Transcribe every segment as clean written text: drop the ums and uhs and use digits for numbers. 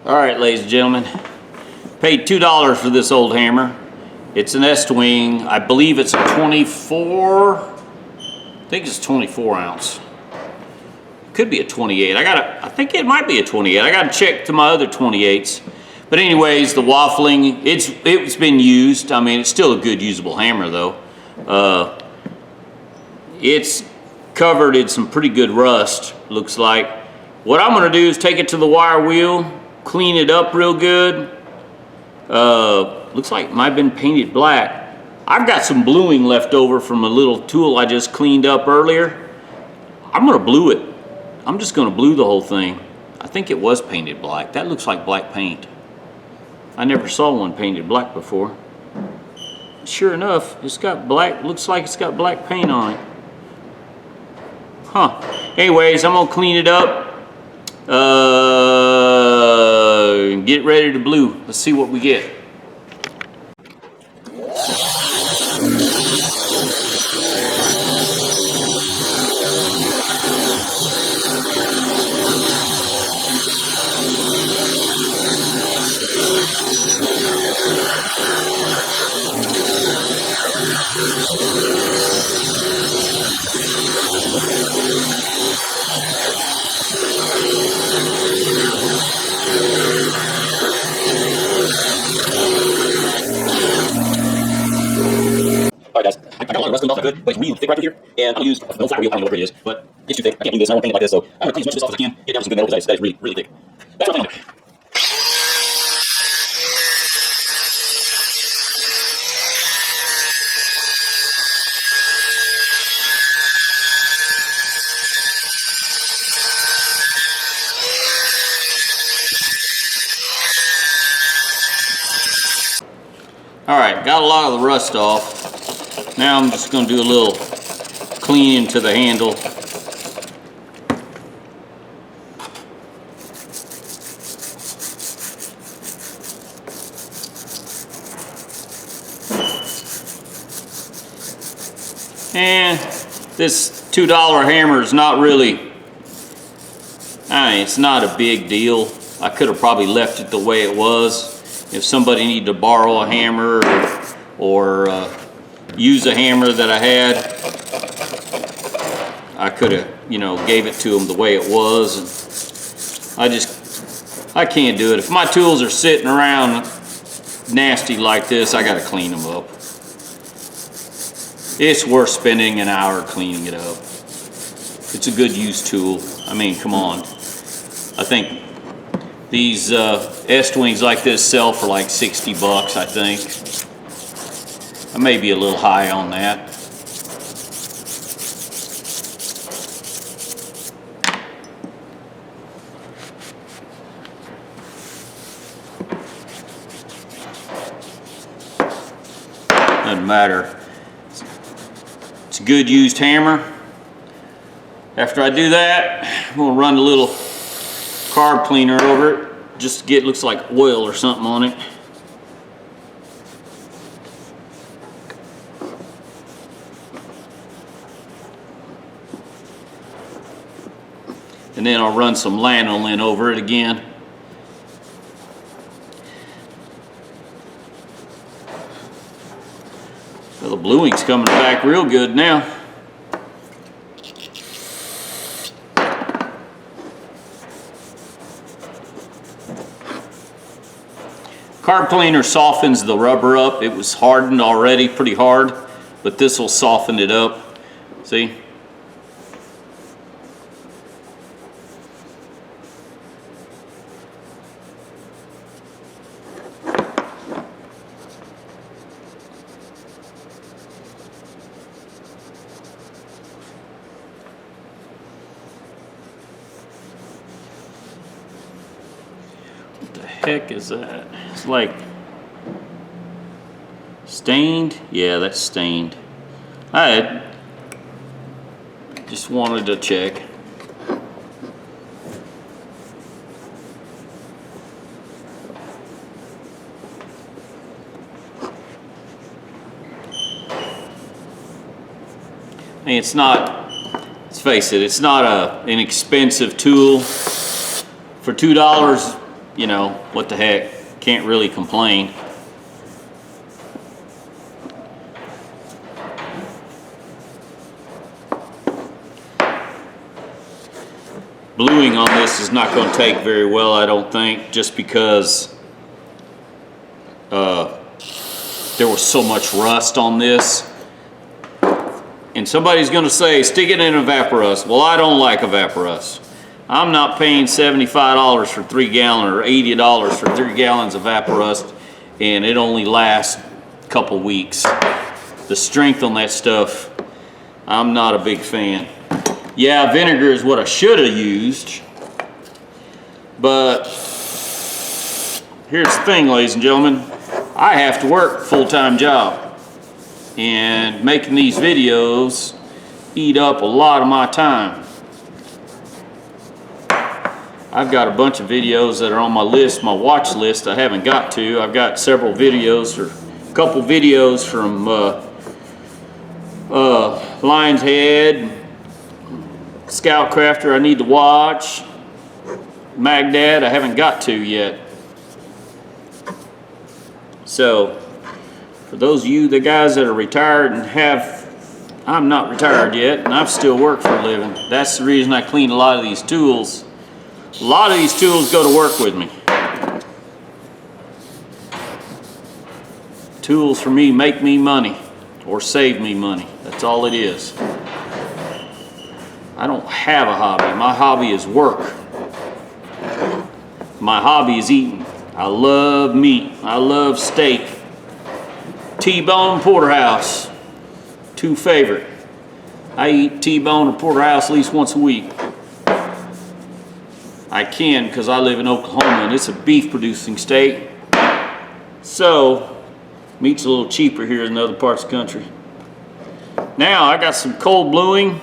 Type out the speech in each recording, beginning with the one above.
All right, ladies and gentlemen, paid $2 for this old hammer. It's an Estwing. I believe it's a 24. I think it's 24 ounce. Could be a 28. I think it might be a 28. I gotta check to my other 28s. But anyways, the waffling, it's been used. I mean, it's still a good usable hammer though. It's covered in some pretty good rust, looks like. What I'm gonna do is take it to the wire wheel, clean it up real good. Looks like it might have been painted black. I've got some bluing left over from a little tool I just cleaned up earlier. I'm gonna blue it. I'm just gonna blue the whole thing. I think it was painted black. That looks like black paint. I never saw one painted black before. Sure enough, it's got black, looks like it's got black paint on it. Huh. Anyways, I'm gonna clean it up. Get ready to blue. Let's see what we get. Alright guys, I got a lot of rust off I could, but it's really thick right through here, and I'm going to use an old flat wheel, I don't know what it is, but it's too thick, I can't do this, I don't want to paint it like this, so I'm going to clean as much of this off as I can, get down to some good metal, because that is really, really thick. That's what I'm going to do. Alright, got a lot of the rust off. Now I'm just going to do a little cleaning to the handle. And this $2 hammer is not really, it's not a big deal. I could have probably left it the way it was. If somebody needed to borrow a hammer or use a hammer that I had, I could have, gave it to them the way it was. And I can't do it. If my tools are sitting around nasty like this, I got to clean them up. It's worth spending an hour cleaning it up. It's a good used tool. I mean, come on. I think these Estwings like this sell for like 60 bucks, I think. I may be a little high on that. Doesn't matter. It's a good used hammer. After I do that, I'm gonna run a little carb cleaner over it, just to get, looks like oil or something on it. And then I'll run some lanolin over it again. Well, the bluing's coming back real good now. Carb cleaner softens the rubber up. It was hardened already pretty hard, but this will soften it up. See? What the heck is that? It's like stained. Yeah, that's stained. I just wanted to check. I mean, it's not, face it, it's not an expensive tool. For $2, you know, what the heck, can't really complain. Bluing on this is not going to take very well, I don't think, just because there was so much rust on this. And somebody's going to say, stick it in Evaporust. Well, I don't like Evaporust. I'm not paying $75 for 3 gallons or $80 for 3 gallons of Evaporust, and it only lasts a couple weeks. The strength on that stuff, I'm not a big fan. Yeah, vinegar is what I should have used, but here's the thing, ladies and gentlemen. I have to work a full-time job, and making these videos eat up a lot of my time. I've got a bunch of videos that are on my list, my watch list I haven't got to. I've got several videos, or a couple videos from Lion's Head, Scout Crafter I need to watch, Magdad I haven't got to yet. So for those of you, the guys that are retired and I'm not retired yet, and I still work for a living. That's the reason I clean a lot of these tools. A lot of these tools go to work with me. Tools for me make me money or save me money. That's all it is. I don't have a hobby. My hobby is work. My hobby is eating. I love meat. I love steak. T-bone, porterhouse. 2 favorite. I eat T-bone or porterhouse at least once a week. I can because I live in Oklahoma and it's a beef producing state. So, meat's a little cheaper here in other parts of the country. Now, I got some cold bluing.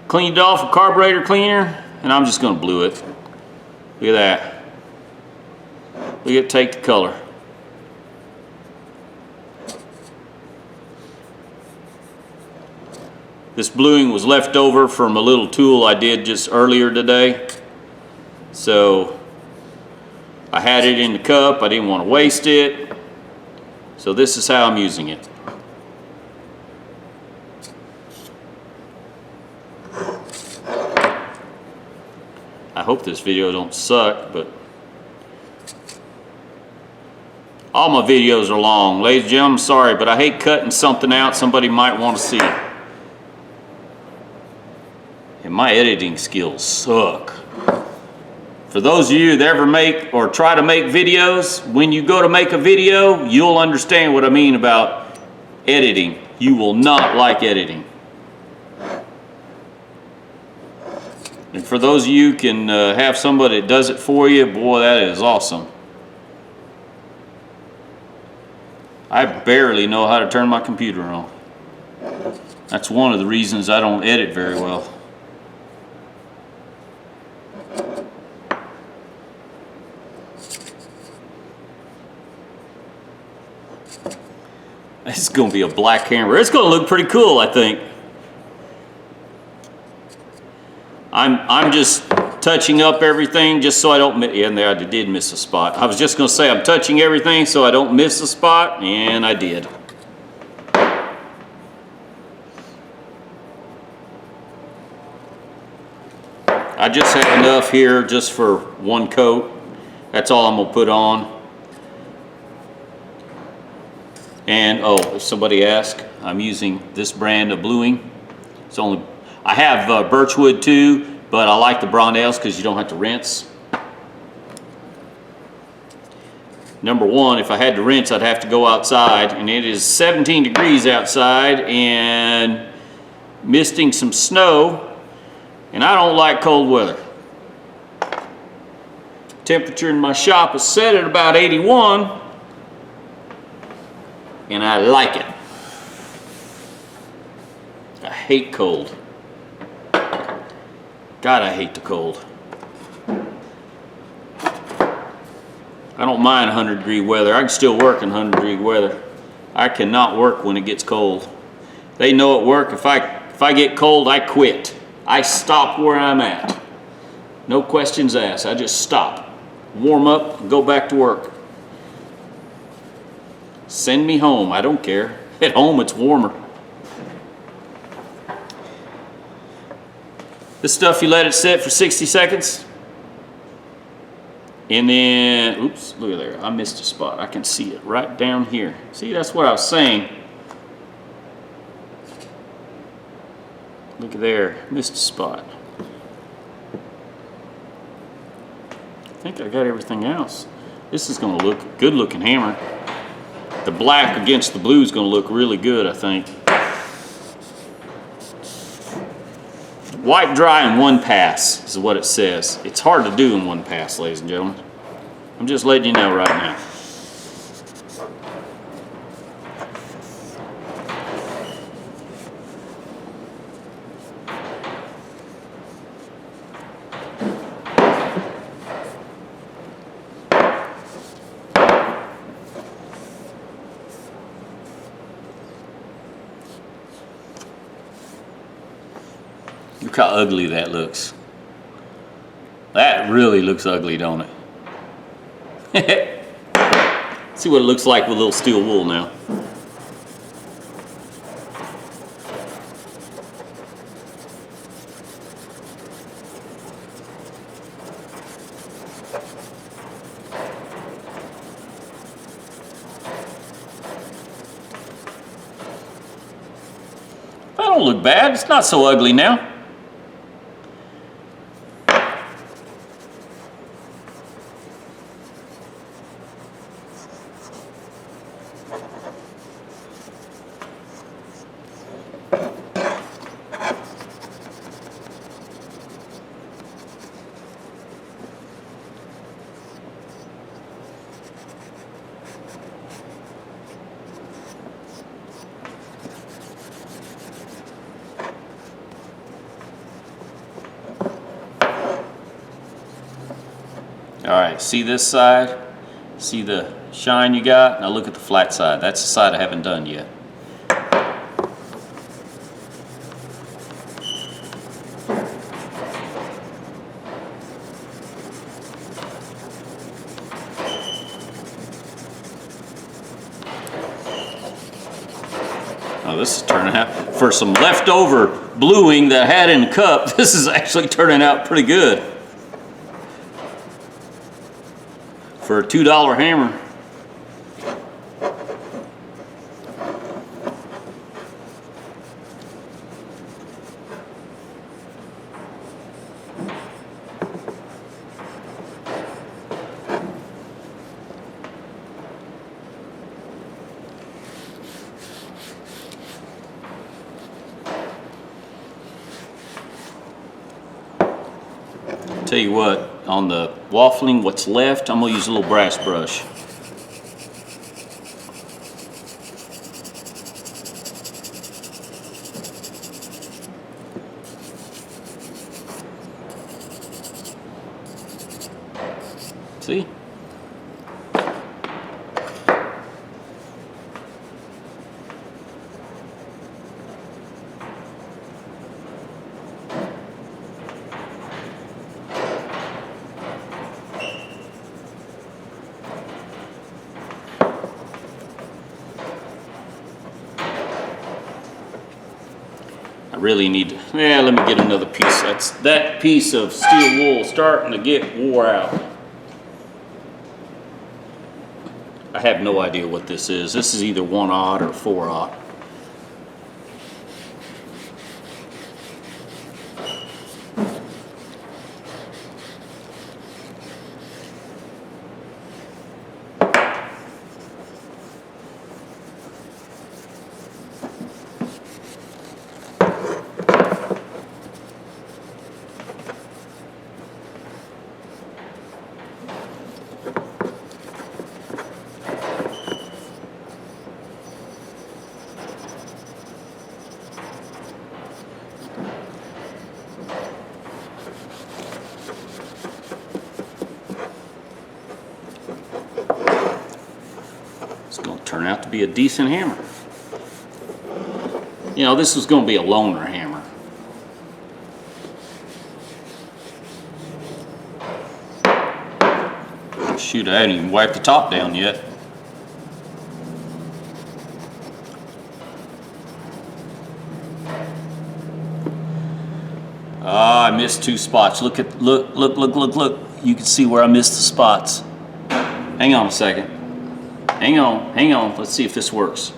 Cleaned it off with carburetor cleaner, and I'm just going to blue it. Look at that. Look at it take the color. This bluing was left over from a little tool I did just earlier today. So I had it in the cup. I didn't want to waste it. So this is how I'm using it. I hope this video don't suck, but all my videos are long. Ladies and gentlemen, I'm sorry, but I hate cutting something out somebody might want to see. And my editing skills suck. For those of you that ever make or try to make videos, when you go to make a video, you'll understand what I mean about editing. You will not like editing. And for those of you who can have somebody that does it for you, boy, that is awesome. I barely know how to turn my computer on. That's one of the reasons I don't edit very well. It's going to be a black camera. It's going to look pretty cool, I think. I'm just touching up everything just so I don't miss. Yeah, there I did miss a spot. I was just going to say I'm touching everything so I don't miss a spot, and I did. I just have enough here just for one coat. That's all I'm going to put on. And oh, if somebody asks, I'm using this brand of bluing. It's only, I have birchwood too, but I like the Brunels because you don't have to rinse. Number one, if I had to rinse, I'd have to go outside, and it is 17 degrees outside and misting some snow, and I don't like cold weather. Temperature in my shop is set at about 81. And I like it. I hate cold. God, I hate the cold. I don't mind 100-degree weather. I can still work in 100-degree weather. I cannot work when it gets cold. They know at work, if I get cold, I quit. I stop where I'm at. No questions asked. I just stop. warm up, and go back to work. Send me home, I don't care. At home it's warmer. This stuff, you let it sit for 60 seconds. And then, oops, look at there, I missed a spot. I can see it right down here. See, that's what I was saying. Look at there, missed a spot. I think I got everything else. This is gonna look a good looking hammer. The black against the blue is gonna look really good, I think. Wipe dry in one pass is what it says. It's hard to do in one pass, ladies and gentlemen. I'm just letting you know right now. Look how ugly that looks. That really looks ugly, don't it? See what it looks like with a little steel wool now. That don't look bad. It's not so ugly now. All right, see this side? See the shine you got? Now look at the flat side. That's the side I haven't done yet. Oh, this is turning out, for some leftover bluing that I had in the cup, this is actually turning out pretty good. For a $2 hammer. Tell you what, on the waffling, what's left, I'm gonna use a little brass brush. See? I really need to, let me get another piece. That piece of steel wool starting to get wore out. I have no idea what this is. This is either 1/0 or 4/0. It's going to turn out to be a decent hammer. You know, this was going to be a loaner hammer. Shoot, I hadn't even wiped the top down yet. Ah, I missed 2 spots. Look. You can see where I missed the spots. Hang on a second. Hang on. Let's see if this works.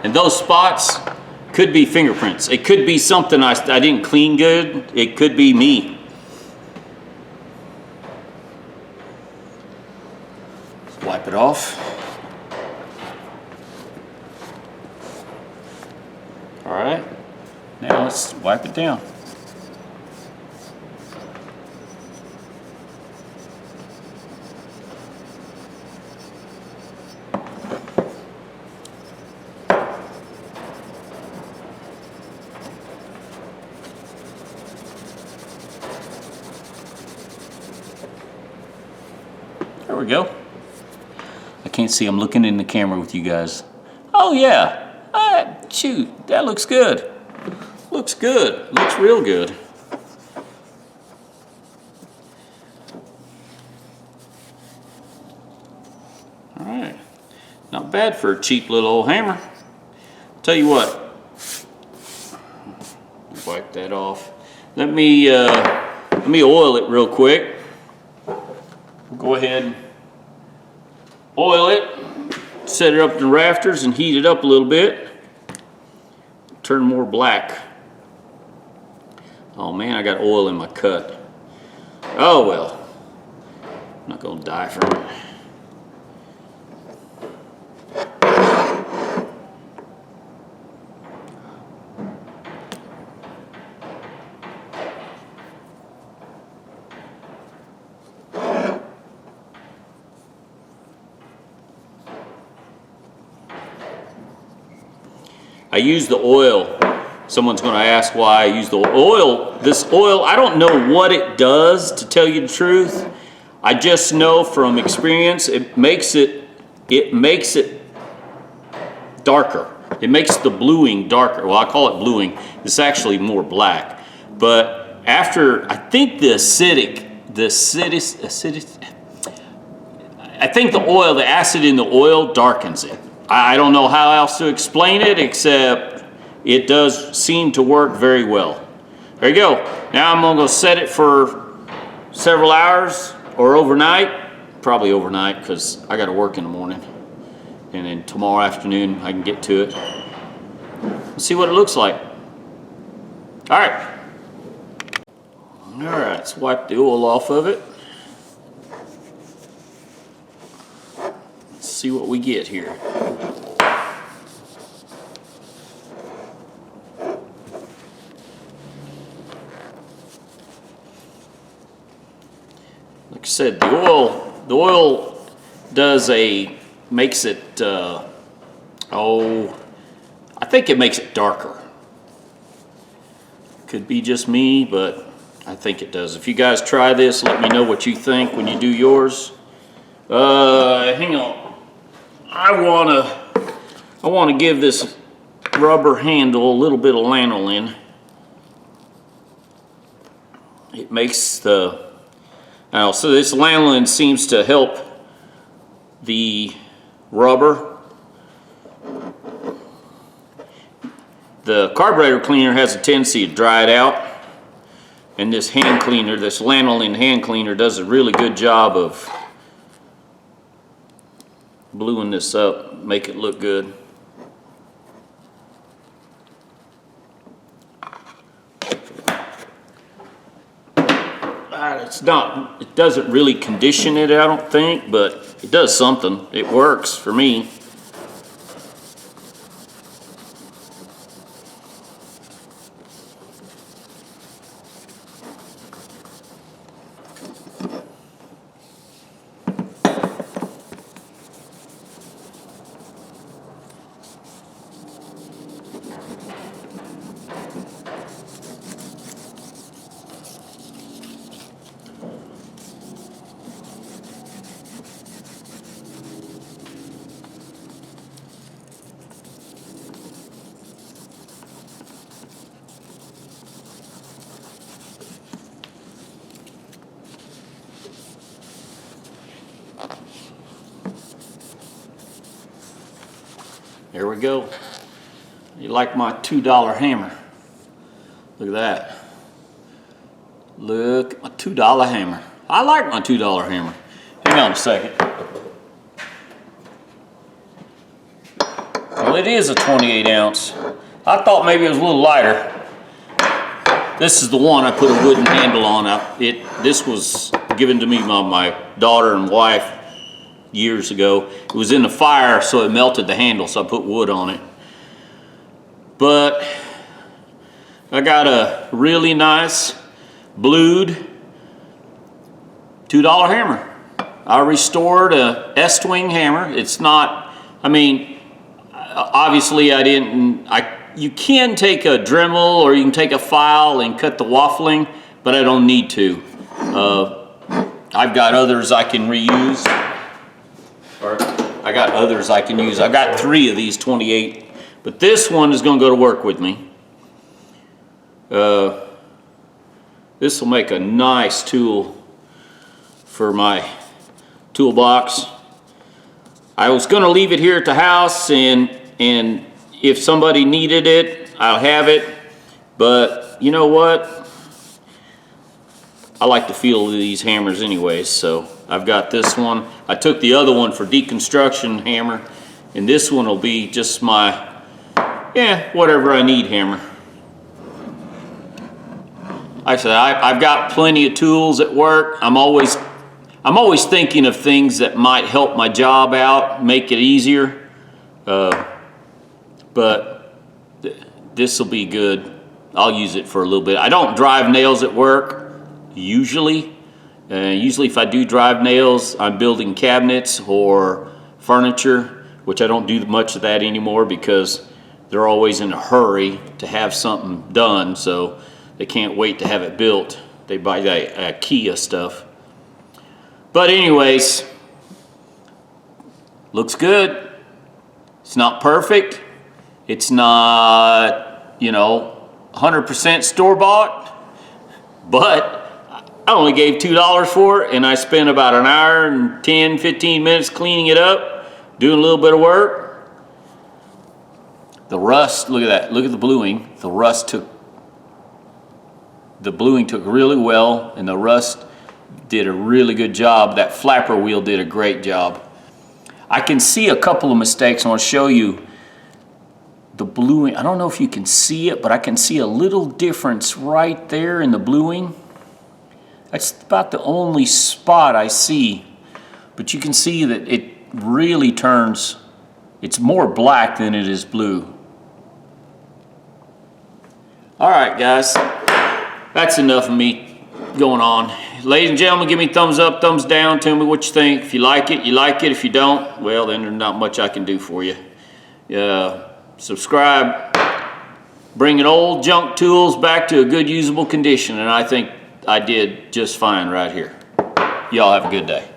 And those spots could be fingerprints. It could be something I didn't clean good. It could be me. Let's wipe it off. All right, now let's wipe it down. There we go. I can't see, I'm looking in the camera with you guys. Oh yeah, shoot, that looks good. Looks good, looks real good. All right, not bad for a cheap little old hammer. Tell you what, wipe that off. Let me oil it real quick. Go ahead and oil it, set it up in the rafters and heat it up a little bit. Turn more black. Oh man, I got oil in my cut. Oh well, I'm not gonna die from it. I use the oil. Someone's going to ask why I use the oil. This oil, I don't know what it does, to tell you the truth. I just know from experience it makes it darker. It makes the bluing darker. Well, I call it bluing. It's actually more black. But after, I think I think the oil, the acid in the oil darkens it. I don't know how else to explain it, except it does seem to work very well. There you go. Now I'm gonna go set it for several hours or overnight. Probably overnight, because I gotta work in the morning. And then tomorrow afternoon I can get to it. Let's see what it looks like. All right. All right, let's wipe the oil off of it. Let's see what we get here. Like I said, the oil makes it, I think it makes it darker. Could be just me, but I think it does. If you guys try this, let me know what you think when you do yours. Hang on. I wanna give this rubber handle a little bit of lanolin. It makes the, so this lanolin seems to help the rubber. The carburetor cleaner has a tendency to dry it out, and this hand cleaner, this lanolin hand cleaner, does a really good job of bluing this up, make it look good. It doesn't really condition it, I don't think, but it does something. It works for me. There we go. You like my $2 hammer? Look at that. Look at my $2 hammer. I like my $2 hammer. Hang on a second. Well, it is a 28 ounce. I thought maybe it was a little lighter. This is the one I put a wooden handle on. This was given to me by my daughter and wife years ago. It was in the fire, so it melted the handle, so I put wood on it. But I got a really nice blued $2 hammer. I restored a Estwing hammer. It's not, I mean, obviously you can take a Dremel or you can take a file and cut the waffling, but I don't need to. I've got others I can reuse. I've got 3 of these 28, but this one is going to go to work with me. This will make a nice tool for my toolbox. I was going to leave it here at the house, and if somebody needed it, I'll have it. But you know what? I like the feel of these hammers anyways, so I've got this one. I took the other one for deconstruction hammer, and this one will be just my, whatever I need hammer. Like I said, I've got plenty of tools at work. I'm always thinking of things that might help my job out, make it easier. But this will be good. I'll use it for a little bit. I don't drive nails at work, usually. Usually if I do drive nails, I'm building cabinets or furniture, which I don't do much of that anymore because they're always in a hurry to have something done, so they can't wait to have it built. They buy that IKEA stuff. But anyways, looks good. It's not perfect. It's not, 100% store-bought, but I only gave $2 for it, and I spent about an hour and 10, 15 minutes cleaning it up, doing a little bit of work. The rust, look at that. Look at the bluing. The bluing took really well, and the rust did a really good job. That flapper wheel did a great job. I can see a couple of mistakes. I want to show you the bluing. I don't know if you can see it, but I can see a little difference right there in the bluing. That's about the only spot I see. But you can see that it really turns, it's more black than it is blue. All right, guys. That's enough of me going on. Ladies and gentlemen, give me thumbs up, thumbs down. Tell me what you think. If you like it, you like it. If you don't, well, then there's not much I can do for you. Subscribe. Bringing old junk tools back to a good usable condition, and I think I did just fine right here. Y'all have a good day.